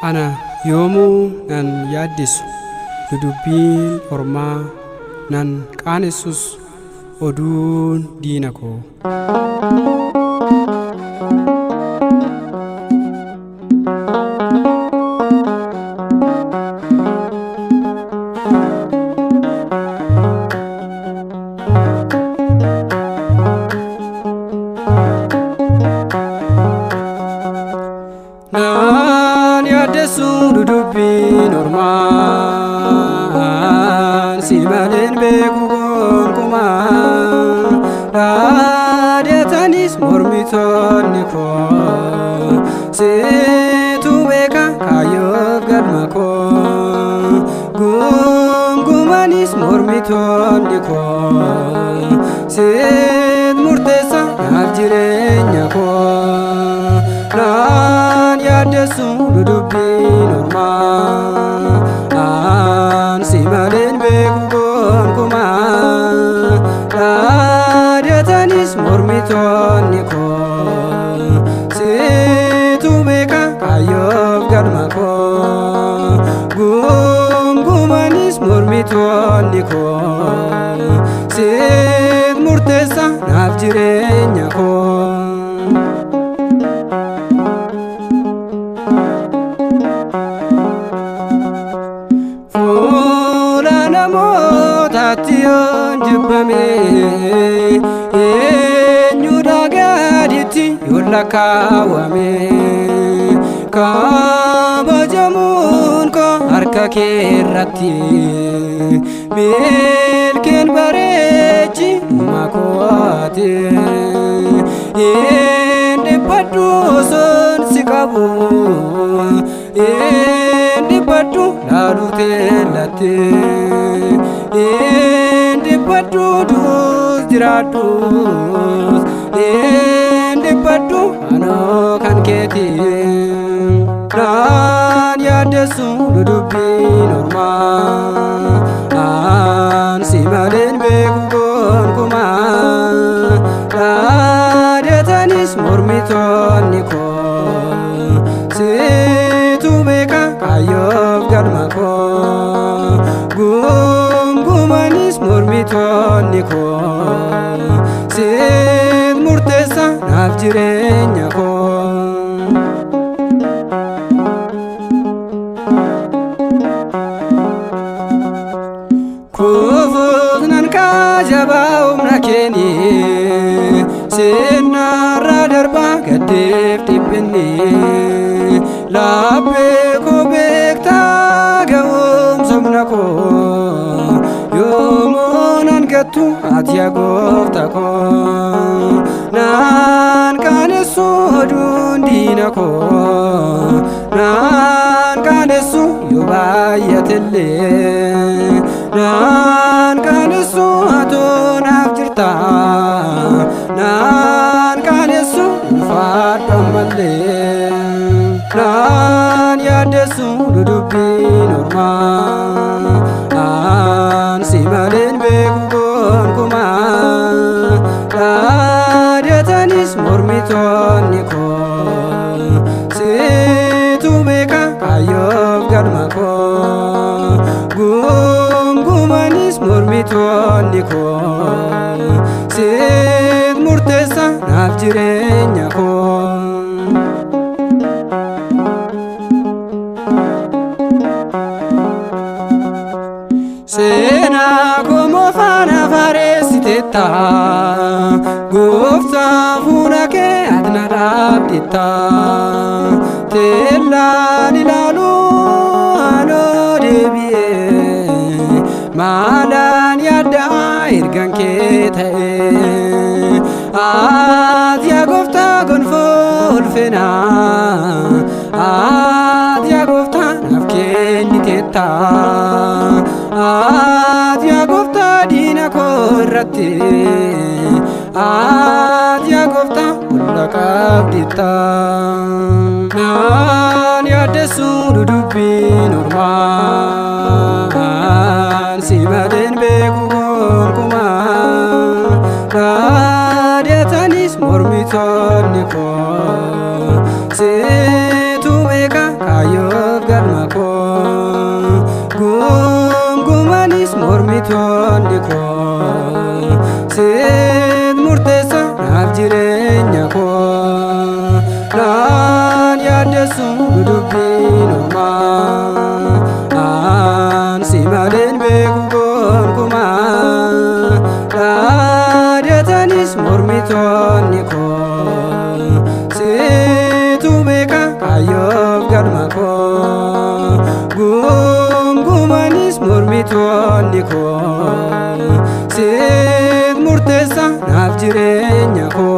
Ana yoomuu nan yaaddisu dudubbiin ormaa nan qaanessus oduun diina koo. Nan yaaddesu dudubbiin ormaan si maleen beeku gonkumaa dhaadatanis mormitoonni koo situ beeka kaayyoof galma koo gungumanis mormitoonni koo sit murteessa naaf jireenya koo. Nan yaaddesu dudubbiin ormaan si maleen beeku gonkumaa dhaadatanis mormitoonni koo situ beeka kaayyoof galma koo gungumanis mormitoonni koo sit murteessa naaf jireenya koo. Namootatti yoon jibbame eenyudha gaditti yoon lakkaawwame kabajamuun koo harka kee irratti milkeen bareechi uumaa kooti dhibbadhu osoon si qabu dhibbadhu laaluu teellatti dhibbadhu duus jiraadhus dhibbadhu anoo kan keeti. Nan yaaddesu dudubbiin ormaan si maleen beeku gonkumaa dhaadatanis mormitoonni koo situ beeka kaayyoof galma koo gungumanis mormitoonni koo sit murteessa naaf jireenya koo. Kufuus nan kaajabaa humna keeni seenarraa darbaa gaddeef dhiphinni laabbee koo beektaa ga'umsa humna koo yoomuu nan gattu ati yaa gooftaa koo nan qaanessu oduun diina koo nan qaanessu yoo baay'atellee nan qaanessu atoo naaf jirta nan qaanessu ulfaadhu ammallee. Nan yaaddesu dudubbiin ormaan si maleen beeku gonkumaa dhaadatanis mormitoonni koo situ beeka kaayyoof galma koo gungumanis mormitoonni koo sit murteessa naaf jireenya koo. Seenaa koo moofana faareessiteetta gooftaa fuula kee ati na dhaabdetta teellaan ilaaluu anoo deebi'ee maalaan yaaddaa ergan kee ta'e ati yaa gooftaa gonfoo ulfinaa ati yaa gooftaa naaf kenniteetta ati yaa gooftaa diina koo irratti ati yaa gooftaa olla qabditta. Nan yaaddesu dudubbiin ormaan si maleen beeku gonkumaa dhaadatanis mormitoonni koo situ beeka kaayyoof mormitoonni koo siit murteessa naaf jireenya koo naan yaaddeessu dubbiin ormaa aan si maleen beeku gonkumaa dhaadatanis mormitoonni koo siitu beeka kaayyoof galma koo gungumanis mormitoonni koo siit murteessa naaf jireenya koo